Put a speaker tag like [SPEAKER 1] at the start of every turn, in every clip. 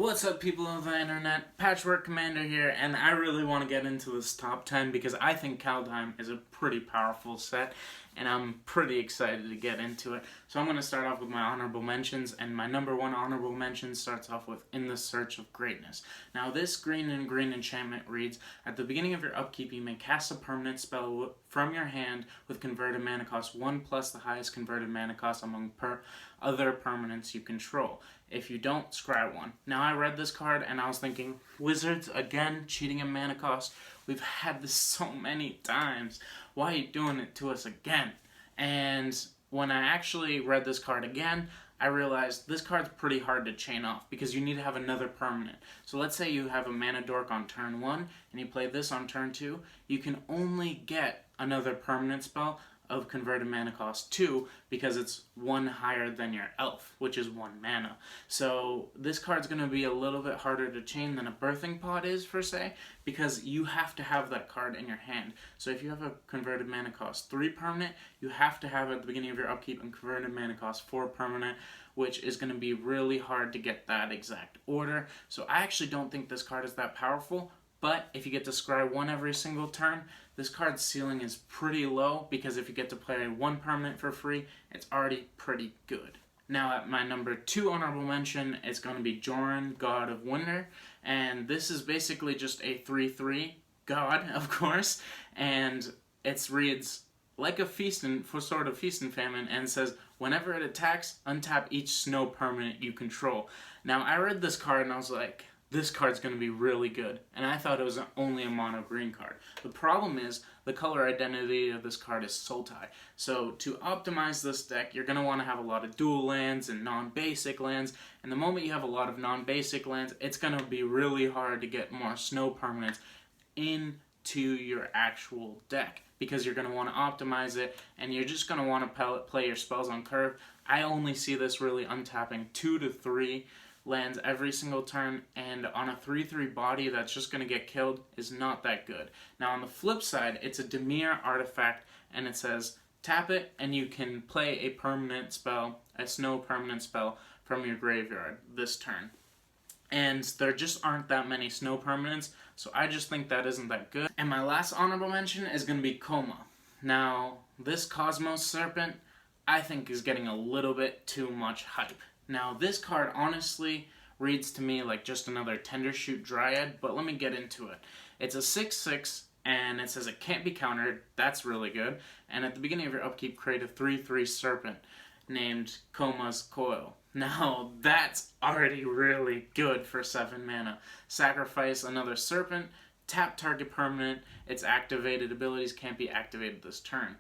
[SPEAKER 1] What's up, people of the internet? Patchwork Commander here, and I really want to get into this top 10 because I think Kaldheim is a pretty powerful set, and I'm pretty excited to get into it. So I'm going to start off with my honorable mentions, and my number one honorable mention starts off with In the Search of Greatness. Now, this green and green enchantment reads, at the beginning of your upkeep, you may cast a permanent spell from your hand with converted mana cost 1 plus the highest converted mana cost among other permanents you control. If you don't, scry one. Now, I read this card and I was thinking, Wizards, again, cheating in mana cost. We've had this so many times. Why are you doing it to us again? And when I actually read this card again, I realized this card's pretty hard to chain off because you need to have another permanent. So let's say you have a mana dork on turn 1 and you play this on turn 2. You can only get another permanent spell of converted mana cost 2 because it's 1 higher than your elf, which is 1 mana. So this card's going to be a little bit harder to chain than a birthing pod is, per se, because you have to have that card in your hand. So if you have a converted mana cost 3 permanent, you have to have it at the beginning of your upkeep and converted mana cost 4 permanent, which is going to be really hard to get that exact order. So I actually don't think this card is that powerful. But if you get to scry one every single turn, this card's ceiling is pretty low because if you get to play 1 permanent for free, it's already pretty good. Now at my number 2 honorable mention, it's going to be Joran, God of Winter, and this is basically just a 3/3 god, of course, and it reads like a feast and famine, and says whenever it attacks, untap each snow permanent you control. Now I read this card and I was like, this card's going to be really good, and I thought it was only a mono green card. The problem is, the color identity of this card is Sultai. So to optimize this deck, you're going to want to have a lot of dual lands and non-basic lands, and the moment you have a lot of non-basic lands, it's going to be really hard to get more snow permanents into your actual deck, because you're going to want to optimize it, and you're just going to want to play your spells on curve. I only see this really untapping 2 to 3 lands every single turn, and on a 3/3 body that's just going to get killed is not that good. Now on the flip side, it's a Dimir artifact, and it says tap it and you can play a permanent spell, a snow permanent spell from your graveyard this turn. And there just aren't that many snow permanents, so I just think that isn't that good. And my last honorable mention is going to be Koma. Now this Cosmos Serpent I think is getting a little bit too much hype. Now, this card honestly reads to me like just another Tendershoot Dryad, but let me get into it. It's a 6/6, and it says it can't be countered. That's really good. And at the beginning of your upkeep, create a 3/3 Serpent named Koma's Coil. Now, that's already really good for 7 mana. Sacrifice another Serpent, tap target permanent. Its activated abilities can't be activated this turn.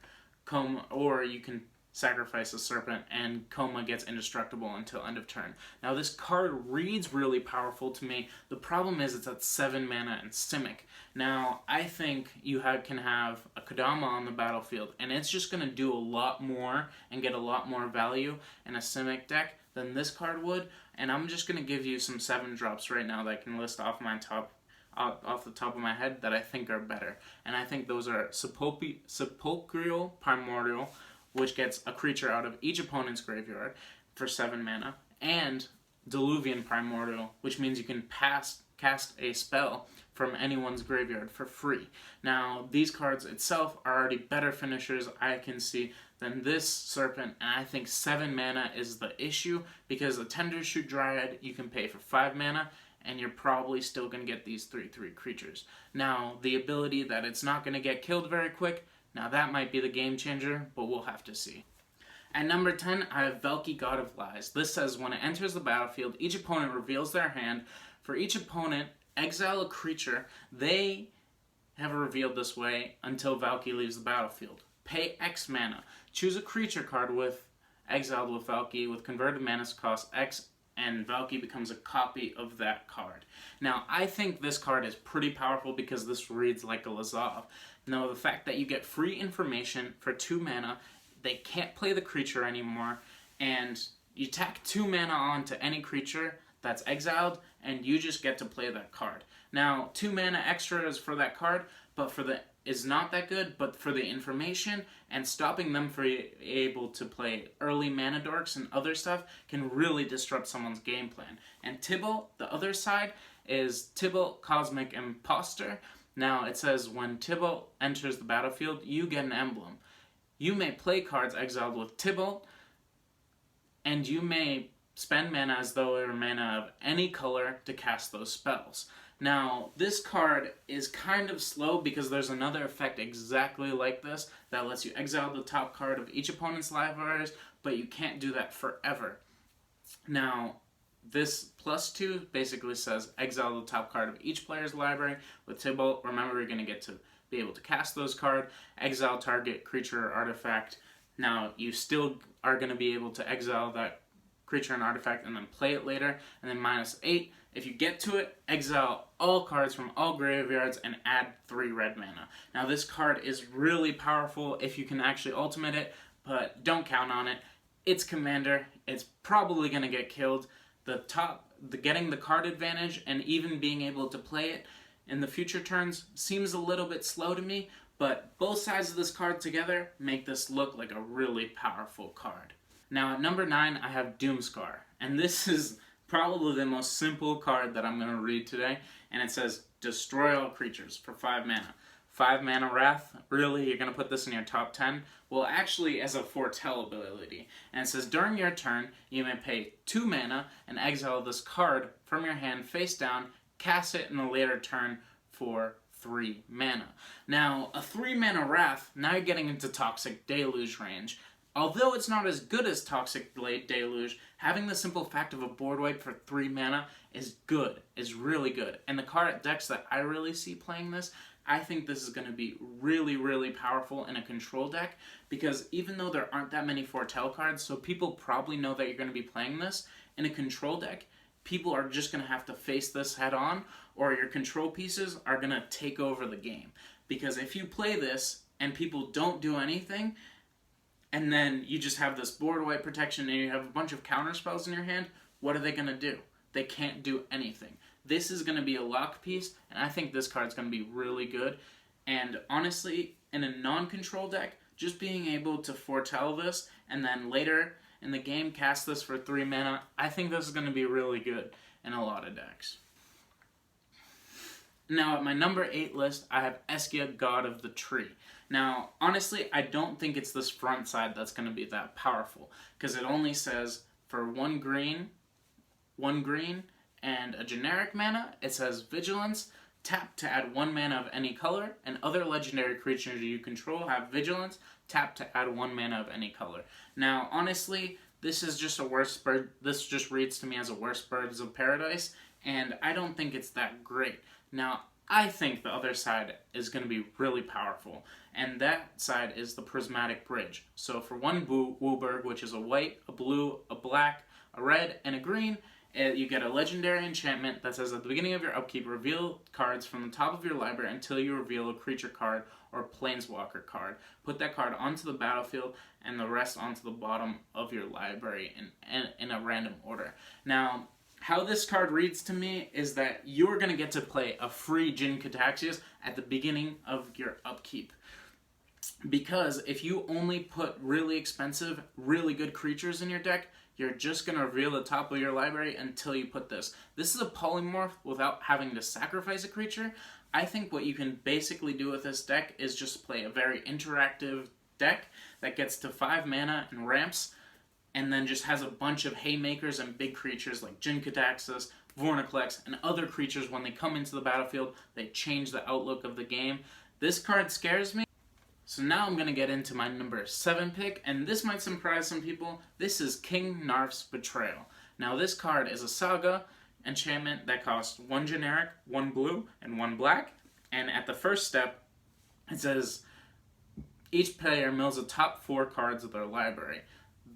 [SPEAKER 1] Or you can sacrifice a Serpent and Koma gets indestructible until end of turn. Now this card reads really powerful to me. The problem is it's at 7 mana and Simic. Now I think you can have a Kodama on the battlefield, and it's just going to do a lot more and get a lot more value in a Simic deck than this card would. And I'm just going to give you some 7 drops right now that I can list off the top of my head that I think are better. And I think those are Sepulchral Primordial, which gets a creature out of each opponent's graveyard for 7 mana, and Diluvian Primordial, which means you can cast a spell from anyone's graveyard for free. Now, these cards itself are already better finishers, I can see, than this Serpent, and I think 7 mana is the issue, because a Tendershoot Dryad you can pay for 5 mana, and you're probably still going to get these 3/3 creatures. Now, the ability that it's not going to get killed very quick, now that might be the game changer, but we'll have to see. At number 10, I have Valki, God of Lies. This says when it enters the battlefield, each opponent reveals their hand. For each opponent, exile a creature they have revealed this way until Valki leaves the battlefield. Pay X mana. Choose a creature card with exiled with Valki with converted mana cost X, and Valki becomes a copy of that card. Now, I think this card is pretty powerful because this reads like a Lazav. Now, the fact that you get free information for 2 mana, they can't play the creature anymore, and you tack 2 mana onto any creature that's exiled, and you just get to play that card. Now, 2 mana extra is for that card, but for the is not that good, but for the information and stopping them from able to play early mana dorks and other stuff can really disrupt someone's game plan. And Tibalt, the other side, is Tibalt Cosmic Imposter. Now it says when Tibalt enters the battlefield, you get an emblem. You may play cards exiled with Tibalt, and you may spend mana as though it were mana of any color to cast those spells. Now, this card is kind of slow because there's another effect exactly like this that lets you exile the top card of each opponent's libraries, but you can't do that forever. Now, this +2 basically says exile the top card of each player's library. With Tibalt, remember you're going to get to be able to cast those cards, exile target creature or artifact. Now, you still are going to be able to exile that creature and artifact and then play it later, and then -8. If you get to it, exile all cards from all graveyards and add 3 red mana. Now this card is really powerful if you can actually ultimate it, but don't count on it. It's Commander. It's probably going to get killed. Getting the card advantage and even being able to play it in the future turns seems a little bit slow to me, but both sides of this card together make this look like a really powerful card. Now at number 9, I have Doomscar, and this is probably the most simple card that I'm going to read today, and it says, destroy all creatures for 5 mana. 5 mana Wrath? Really? You're going to put this in your top 10? Well, actually, as a foretell ability. And it says, during your turn, you may pay 2 mana and exile this card from your hand face down, cast it in a later turn for 3 mana. Now, a 3 mana Wrath, now you're getting into Toxic Deluge range. Although it's not as good as Toxic Blade Deluge, having the simple fact of a board wipe for 3 mana is good, is really good. And the card decks that I really see playing this, I think this is going to be really, really powerful in a control deck, because even though there aren't that many foretell cards, so people probably know that you're going to be playing this, in a control deck, people are just going to have to face this head on, or your control pieces are going to take over the game. Because if you play this and people don't do anything, and then you just have this board wipe protection and you have a bunch of counter spells in your hand, what are they going to do? They can't do anything. This is going to be a lock piece, and I think this card's going to be really good. And honestly, in a non-control deck, just being able to foretell this and then later in the game cast this for 3 mana, I think this is going to be really good in a lot of decks. Now at my number 8 list, I have Eskia, God of the Tree. Now, honestly, I don't think it's this front side that's going to be that powerful, because it only says for 1 green, and a generic mana, it says Vigilance, tap to add 1 mana of any color, and other legendary creatures you control have Vigilance, tap to add 1 mana of any color. Now, honestly, this is just this just reads to me as a worse Birds of Paradise, and I don't think it's that great. Now, I think the other side is going to be really powerful, and that side is the Prismatic Bridge. So for 1 Wooburg, which is a white, a blue, a black, a red, and a green, you get a legendary enchantment that says at the beginning of your upkeep, reveal cards from the top of your library until you reveal a creature card or planeswalker card. Put that card onto the battlefield and the rest onto the bottom of your library in a random order. Now, how this card reads to me is that you're going to get to play a free Jin Cataxias at the beginning of your upkeep. Because if you only put really expensive, really good creatures in your deck, you're just going to reveal the top of your library until you put this. This is a polymorph without having to sacrifice a creature. I think what you can basically do with this deck is just play a very interactive deck that gets to 5 mana and ramps, and then just has a bunch of haymakers and big creatures like Jin Cataxis, Vornaclex, and other creatures. When they come into the battlefield, they change the outlook of the game. This card scares me. So now I'm going to get into my number 7 pick, and this might surprise some people. This is King Narf's Betrayal. Now this card is a saga enchantment that costs 1 generic, 1 blue, and 1 black. And at the first step, it says each player mills the top 4 cards of their library.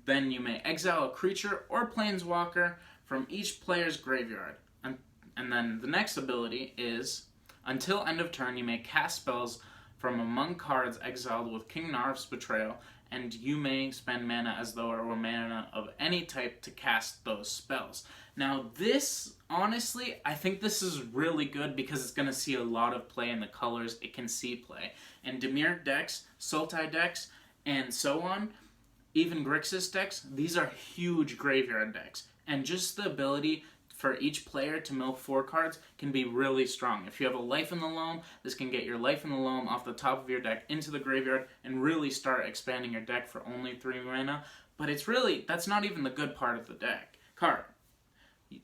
[SPEAKER 1] Then you may exile a creature or planeswalker from each player's graveyard. And then the next ability is, until end of turn, you may cast spells from among cards exiled with King Narf's Betrayal, and you may spend mana as though it were mana of any type to cast those spells. Now this, honestly, I think this is really good because it's going to see a lot of play in the colors it can see play. And Dimir decks, Sultai decks, and so on, even Grixis decks, these are huge graveyard decks. And just the ability for each player to mill 4 cards can be really strong. If you have a Life in the Loam, this can get your Life in the Loam off the top of your deck into the graveyard and really start expanding your deck for only 3 mana. But it's really, that's not even the good part of the deck card.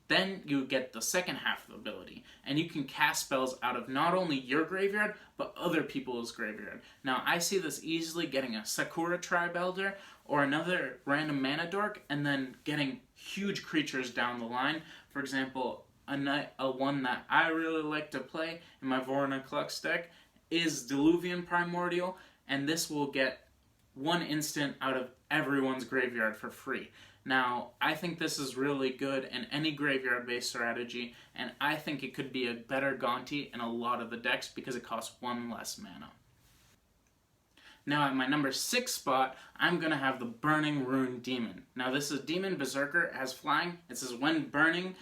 [SPEAKER 1] Then you get the second half of the ability, and you can cast spells out of not only your graveyard, but other people's graveyard. Now, I see this easily getting a Sakura Tribe Elder, or another random mana dork, and then getting huge creatures down the line. For example, a one that I really like to play in my Vorinclex deck is Diluvian Primordial, and this will get 1 instant out of everyone's graveyard for free. Now, I think this is really good in any graveyard-based strategy, and I think it could be a better Gonti in a lot of the decks because it costs 1 less mana. Now, at my number 6 spot, I'm going to have the Burning Rune Demon. Now, this is a Demon Berserker, it has flying. It says, when Burning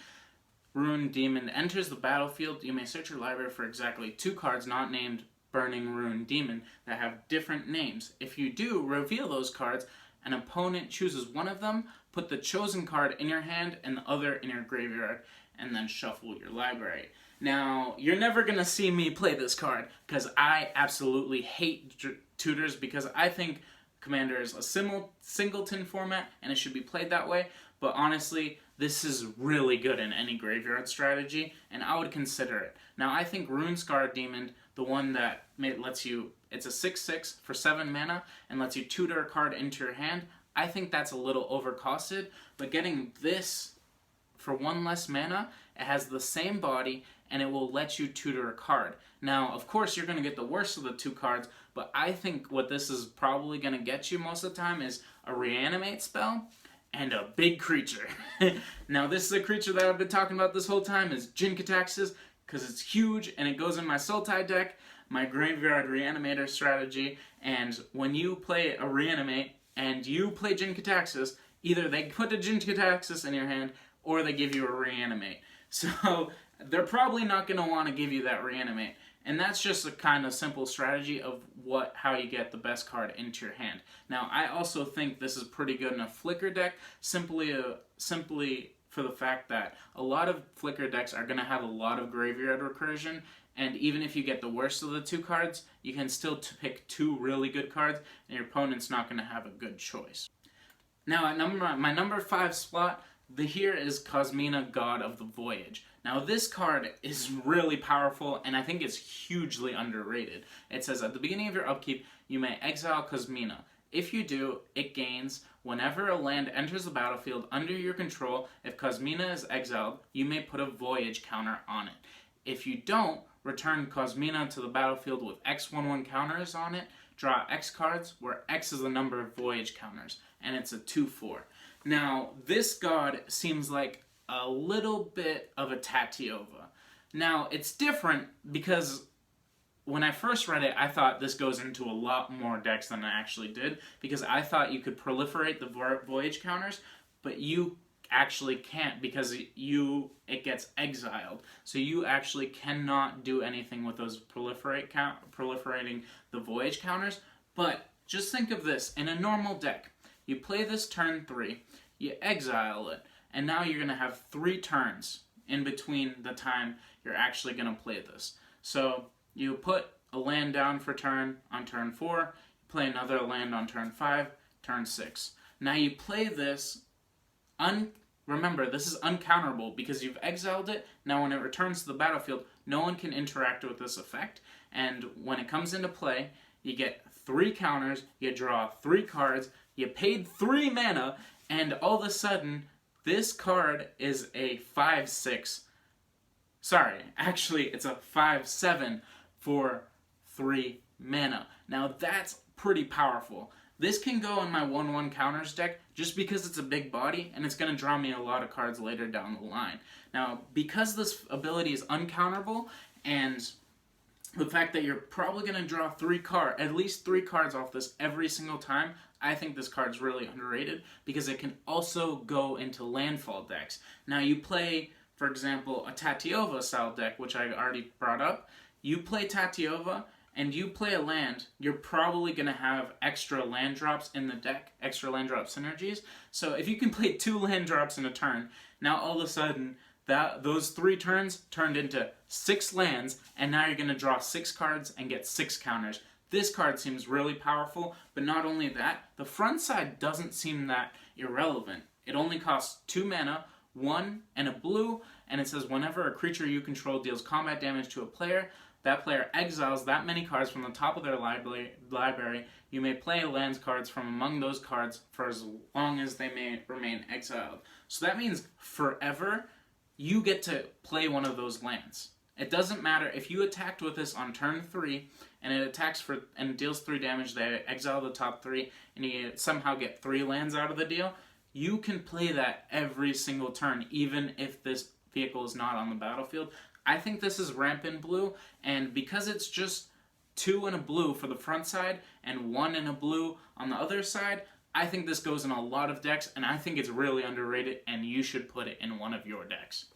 [SPEAKER 1] Rune Demon enters the battlefield, you may search your library for exactly 2 cards not named Burning Rune Demon that have different names. If you do, reveal those cards. An opponent chooses one of them, put the chosen card in your hand and the other in your graveyard, and then shuffle your library. Now, you're never going to see me play this card, because I absolutely hate tutors, because I think Commander is a singleton format, and it should be played that way, but honestly, this is really good in any graveyard strategy, and I would consider it. Now, I think Runescar Demon, the one that lets you, it's a 6/6 for 7 mana, and lets you tutor a card into your hand, I think that's a little overcosted, but getting this for 1 less mana, it has the same body, and it will let you tutor a card. Now, of course, you're going to get the worst of the 2 cards, but I think what this is probably going to get you most of the time is a Reanimate spell and a big creature. Now, this is a creature that I've been talking about this whole time, is Jin-Gitaxias, because it's huge, and it goes in my Sultai deck, my Graveyard Reanimator strategy, and when you play a Reanimate, and you play Jin-Gitaxias, either they put a Jin-Gitaxias in your hand, or they give you a Reanimate. So, they're probably not going to want to give you that Reanimate. And that's just a kind of simple strategy of how you get the best card into your hand. Now, I also think this is pretty good in a Flicker deck, simply for the fact that a lot of Flicker decks are going to have a lot of Graveyard Recursion, and even if you get the worst of the 2 cards, you can still pick 2 really good cards, and your opponent's not going to have a good choice. Now, at my number 5 spot, here is Cosmina, God of the Voyage. Now, this card is really powerful, and I think it's hugely underrated. It says, at the beginning of your upkeep, you may exile Cosmina. If you do, it gains, whenever a land enters the battlefield under your control, if Cosmina is exiled, you may put a Voyage counter on it. If you don't, return Cosmina to the battlefield with X/1/1 counters on it, draw X cards, where X is the number of Voyage counters, and it's a 2/4. Now, this god seems like a little bit of a Tatiova. Now, it's different because when I first read it, I thought this goes into a lot more decks than it actually did, because I thought you could proliferate the Voyage counters, but you actually can't because it gets exiled. So you actually cannot do anything with those proliferating the Voyage counters. But just think of this, in a normal deck, you play this turn 3, you exile it, and now you're going to have 3 turns in between the time you're actually going to play this. So you put a land down for turn on turn 4, you play another land on turn 5, turn 6. Now you play this, remember this is uncounterable because you've exiled it. Now when it returns to the battlefield, no one can interact with this effect, and when it comes into play, you get 3 counters, you draw 3 cards, you paid 3 mana, and all of a sudden, this card is a 5/6. Sorry, actually, it's a 5/7 for 3 mana. Now, that's pretty powerful. This can go in my 1/1 counters deck just because it's a big body, and it's going to draw me a lot of cards later down the line. Now, because this ability is uncounterable, and the fact that you're probably going to draw at least 3 cards off this every single time, I think this card's really underrated because it can also go into landfall decks. Now you play, for example, a Tatiova style deck, which I already brought up. You play Tatiova and you play a land, you're probably going to have extra land drops in the deck, extra land drop synergies. So if you can play 2 land drops in a turn, now all of a sudden those 3 turns turned into 6 lands, and now you're going to draw 6 cards and get 6 counters. This card seems really powerful, but not only that, the front side doesn't seem that irrelevant. It only costs 2 mana, 1 and a blue, and it says whenever a creature you control deals combat damage to a player, that player exiles that many cards from the top of their library. You may play lands cards from among those cards for as long as they may remain exiled. So that means forever, you get to play one of those lands. It doesn't matter if you attacked with this on turn 3, and it attacks for and deals 3 damage, they exile the top 3, and you somehow get 3 lands out of the deal. You can play that every single turn, even if this vehicle is not on the battlefield. I think this is rampant blue, and because it's just 2 and a blue for the front side and 1 and a blue on the other side, I think this goes in a lot of decks, and I think it's really underrated, and you should put it in one of your decks.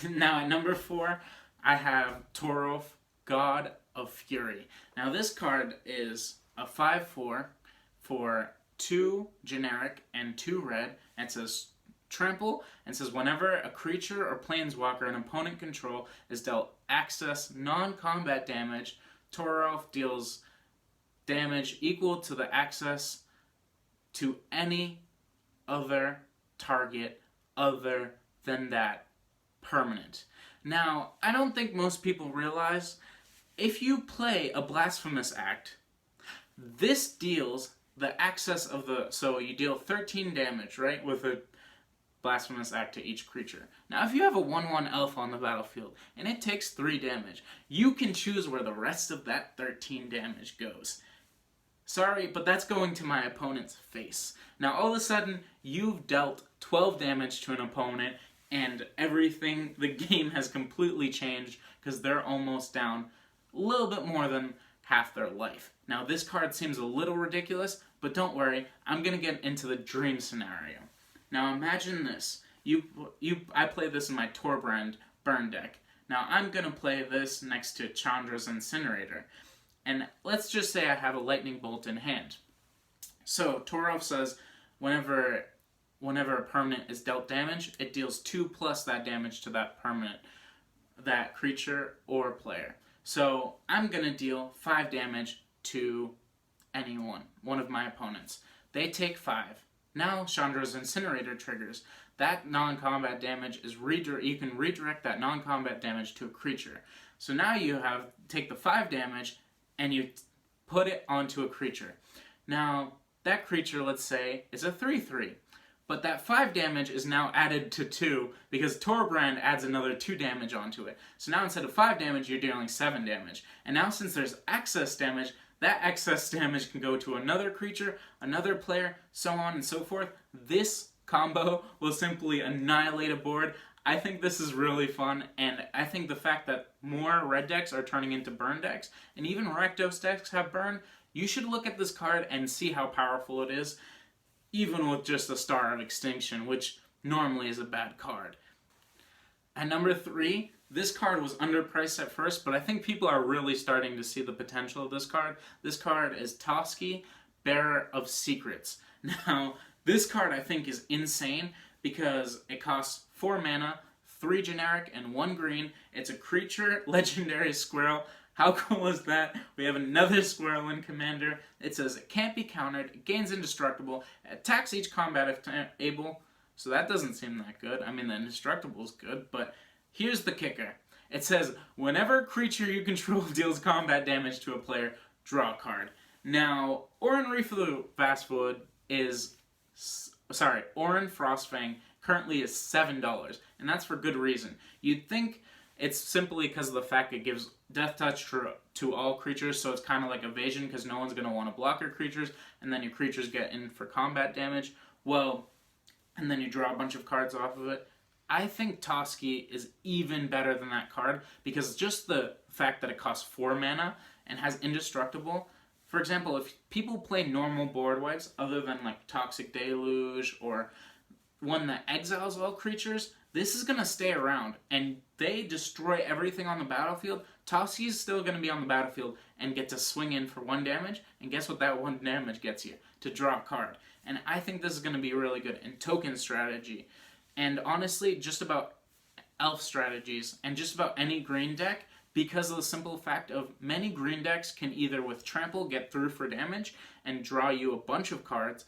[SPEAKER 1] Now at number 4, I have Torolf, God of Fury. Now this card is a 5/4 for 2 generic and 2 red, and it says trample, and says whenever a creature or planeswalker an opponent control is dealt access non-combat damage, Torolf deals damage equal to the access to any other target other than that permanent. Now, I don't think most people realize, if you play a Blasphemous Act, this deals the access of the, so you deal 13 damage, right, with a Blasphemous Act to each creature. Now, if you have a 1/1 elf on the battlefield, and it takes 3 damage, you can choose where the rest of that 13 damage goes. Sorry, but that's going to my opponent's face. Now, all of a sudden, you've dealt 12 damage to an opponent, and everything, the game has completely changed, because they're almost down a little bit more than half their life. Now, this card seems a little ridiculous, but don't worry, I'm going to get into the dream scenario. Now imagine this. I play this in my Torbrand burn deck. Now I'm going to play this next to Chandra's Incinerator. And let's just say I have a Lightning Bolt in hand. So Torolf says whenever a permanent is dealt damage, it deals 2 plus that damage to that permanent, that creature or player. So I'm going to deal 5 damage to anyone, one of my opponents. They take 5. Now Chandra's Incinerator triggers. That non-combat damage is you can redirect that non-combat damage to a creature. So now you take the 5 damage and you put it onto a creature. Now that creature, let's say, is a 3/3. But that 5 damage is now added to 2 because Torbrand adds another 2 damage onto it. So now instead of 5 damage, you're dealing 7 damage. And now since there's excess damage, that excess damage can go to another creature, another player, so on and so forth. This combo will simply annihilate a board. I think this is really fun, and I think the fact that more red decks are turning into burn decks, and even Rakdos decks have burn, you should look at this card and see how powerful it is, even with just a Star of Extinction, which normally is a bad card. At number 3, this card was underpriced at first, but I think people are really starting to see the potential of this card. This card is Toski, Bearer of Secrets. Now, this card I think is insane because it costs 4 mana, 3 generic, and 1 green. It's a creature, legendary squirrel. How cool is that? We have another squirrel in Commander. It says it can't be countered, it gains indestructible, it attacks each combat if able. So that doesn't seem that good. I mean, the indestructible is good, but here's the kicker. It says, whenever a creature you control deals combat damage to a player, draw a card. Now, Orin Reef of the Vastwood Orin Frostfang currently is $7, and that's for good reason. You'd think it's simply because of the fact it gives Death Touch to all creatures, so it's kind of like evasion because no one's going to want to block your creatures, and then your creatures get in for combat damage. Well, and then you draw a bunch of cards off of it. I think Toski is even better than that card because just the fact that it costs 4 mana and has indestructible, for example, if people play normal board wipes other than like Toxic Deluge or one that exiles all creatures, this is going to stay around, and they destroy everything on the battlefield. Toxie is still going to be on the battlefield and get to swing in for 1 damage, and guess what that 1 damage gets you? To draw a card. And I think this is going to be really good in token strategy. And honestly, just about elf strategies, and just about any green deck, because of the simple fact of many green decks can either with trample get through for damage and draw you a bunch of cards,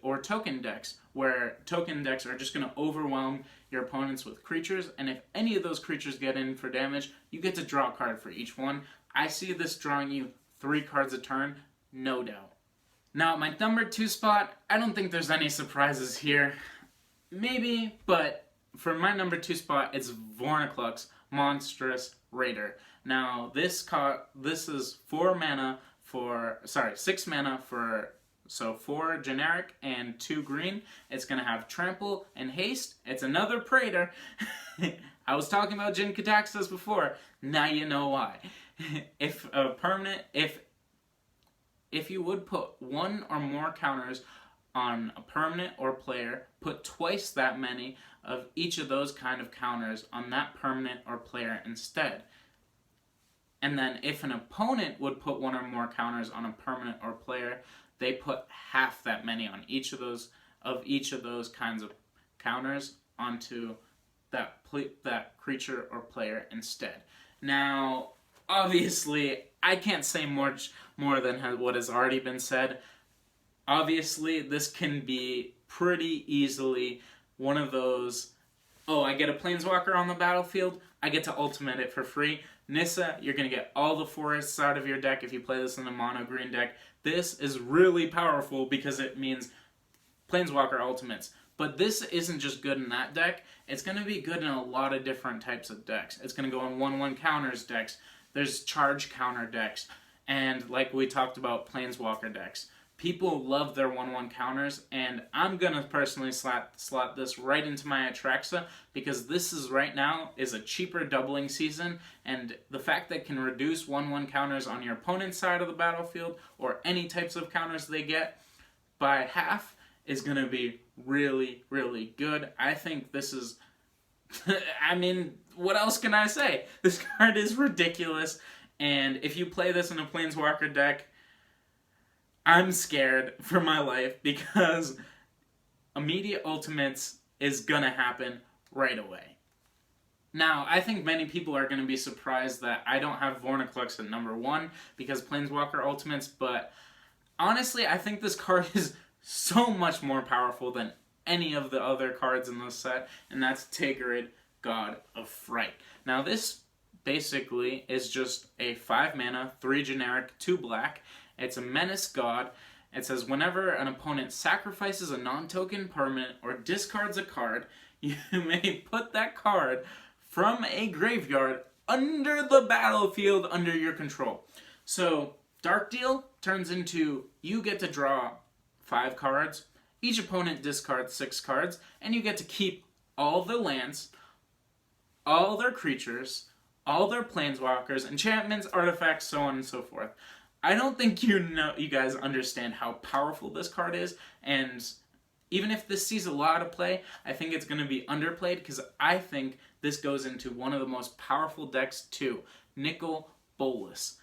[SPEAKER 1] or token decks, where token decks are just going to overwhelm your opponents with creatures, and if any of those creatures get in for damage, you get to draw a card for each one. I see this drawing you 3 cards a turn, no doubt. Now, at my number 2 spot, I don't think there's any surprises here. Maybe, but for my number 2 spot, it's Vorniclux, Monstrous Raider. Now, this is 6 mana for, so 4 generic and 2 green. It's going to have Trample and Haste. It's another Praetor. I was talking about Jin Kataxis before. Now you know why. If you would put 1 or more counters on a permanent or player, put twice that many of each of those kind of counters on that permanent or player instead. And then if an opponent would put 1 or more counters on a permanent or player, they put half that many on each of those kinds of counters onto that creature or player instead. Now, obviously, I can't say much more than what has already been said. Obviously, this can be pretty easily one of those, oh, I get a Planeswalker on the battlefield, I get to ultimate it for free. Nissa, you're going to get all the forests out of your deck if you play this in a mono green deck. This is really powerful because it means Planeswalker ultimates. But this isn't just good in that deck, it's going to be good in a lot of different types of decks. It's going to go in 1/1 counters decks, there's charge counter decks, and like we talked about, Planeswalker decks. People love their 1/1 counters, and I'm going to personally slot this right into my Atraxa, because this is right now is a cheaper doubling season, and the fact that it can reduce 1/1 counters on your opponent's side of the battlefield, or any types of counters they get, by half is going to be really, really good. I think this is, I mean, what else can I say? This card is ridiculous, and if you play this in a Planeswalker deck, I'm scared for my life, because immediate ultimates is gonna happen right away. Now, I think many people are gonna be surprised that I don't have Vorniclux at number 1, because Planeswalker ultimates, but honestly, I think this card is so much more powerful than any of the other cards in this set, and that's Tigrid, God of Fright. Now, this basically is just a 5 mana, 3 generic, 2 black. It's a Menace God. It says, whenever an opponent sacrifices a non-token permanent or discards a card, you may put that card from a graveyard under the battlefield under your control. So, Dark Deal turns into, you get to draw 5 cards, each opponent discards 6 cards, and you get to keep all the lands, all their creatures, all their planeswalkers, enchantments, artifacts, so on and so forth. I don't think you guys understand how powerful this card is, and even if this sees a lot of play, I think it's going to be underplayed, because I think this goes into one of the most powerful decks too, Nicol Bolas.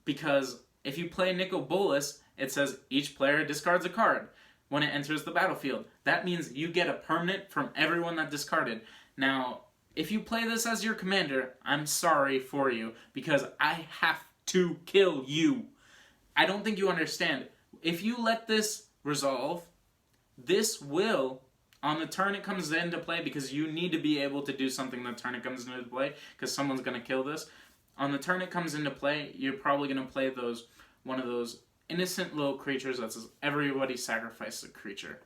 [SPEAKER 1] Because if you play Nicol Bolas, it says each player discards a card when it enters the battlefield. That means you get a permanent from everyone that discarded. Now, if you play this as your commander, I'm sorry for you, because I have to kill you. I don't think you understand. If you let this resolve, this will, on the turn it comes into play, because you need to be able to do something the turn it comes into play, because someone's going to kill this. On the turn it comes into play, you're probably going to play one of those innocent little creatures that says everybody sacrifice a creature.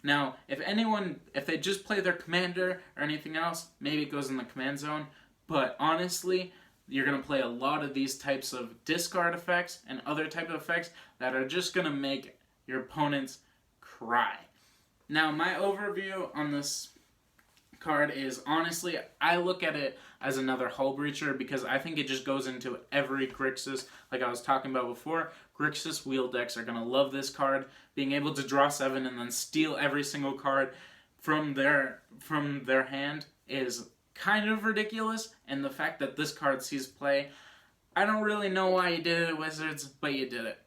[SPEAKER 1] Now, if they just play their commander or anything else, maybe it goes in the command zone, but honestly, you're going to play a lot of these types of discard effects and other type of effects that are just going to make your opponents cry. Now, my overview on this card is, honestly, I look at it as another Hull Breacher, because I think it just goes into every Grixis, like I was talking about before. Grixis wheel decks are going to love this card. Being able to draw 7 and then steal every single card from their hand is kind of ridiculous, and the fact that this card sees play, I don't really know why you did it, Wizards, but you did it.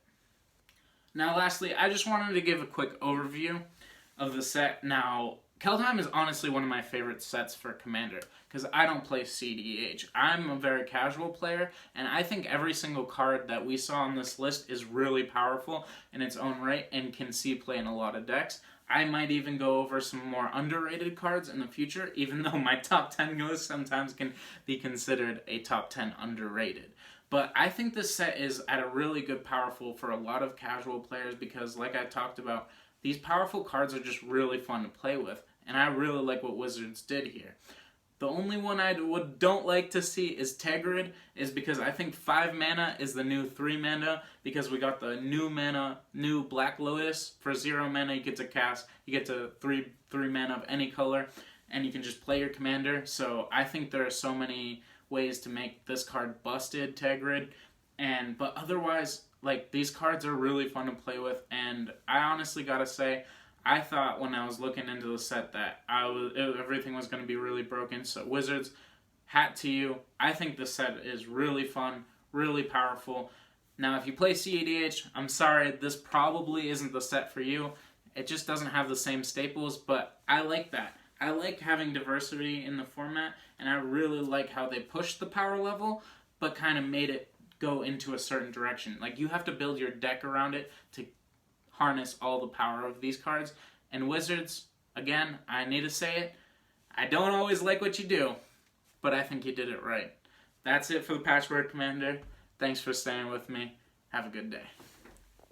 [SPEAKER 1] Now lastly, I just wanted to give a quick overview of the set. Now, Kaldheim is honestly one of my favorite sets for Commander, because I don't play CDH. I'm a very casual player, and I think every single card that we saw on this list is really powerful in its own right and can see play in a lot of decks. I might even go over some more underrated cards in the future, even though my top 10 list sometimes can be considered a top 10 underrated. But I think this set is at a really good powerful for a lot of casual players because, like I talked about, these powerful cards are just really fun to play with, and I really like what Wizards did here. The only one I don't like to see is Tegrid, is because I think 5 mana is the new 3 mana, because we got the new Black Lotus for 0 mana you get to cast, you get to 3 mana of any color, and you can just play your commander. So I think there are so many ways to make this card busted, Tegrid, but otherwise, like, these cards are really fun to play with, and I honestly gotta say, I thought when I was looking into the set that everything was going to be really broken. So Wizards, hat to you. I think the set is really fun, really powerful. Now, if you play CEDH, I'm sorry, this probably isn't the set for you. It just doesn't have the same staples, but I like that. I like having diversity in the format, and I really like how they pushed the power level, but kind of made it go into a certain direction. Like, you have to build your deck around it to harness all the power of these cards. And Wizards, again, I need to say it, I don't always like what you do, but I think you did it right. That's it for the Patchwork Commander. Thanks for staying with me. Have a good day.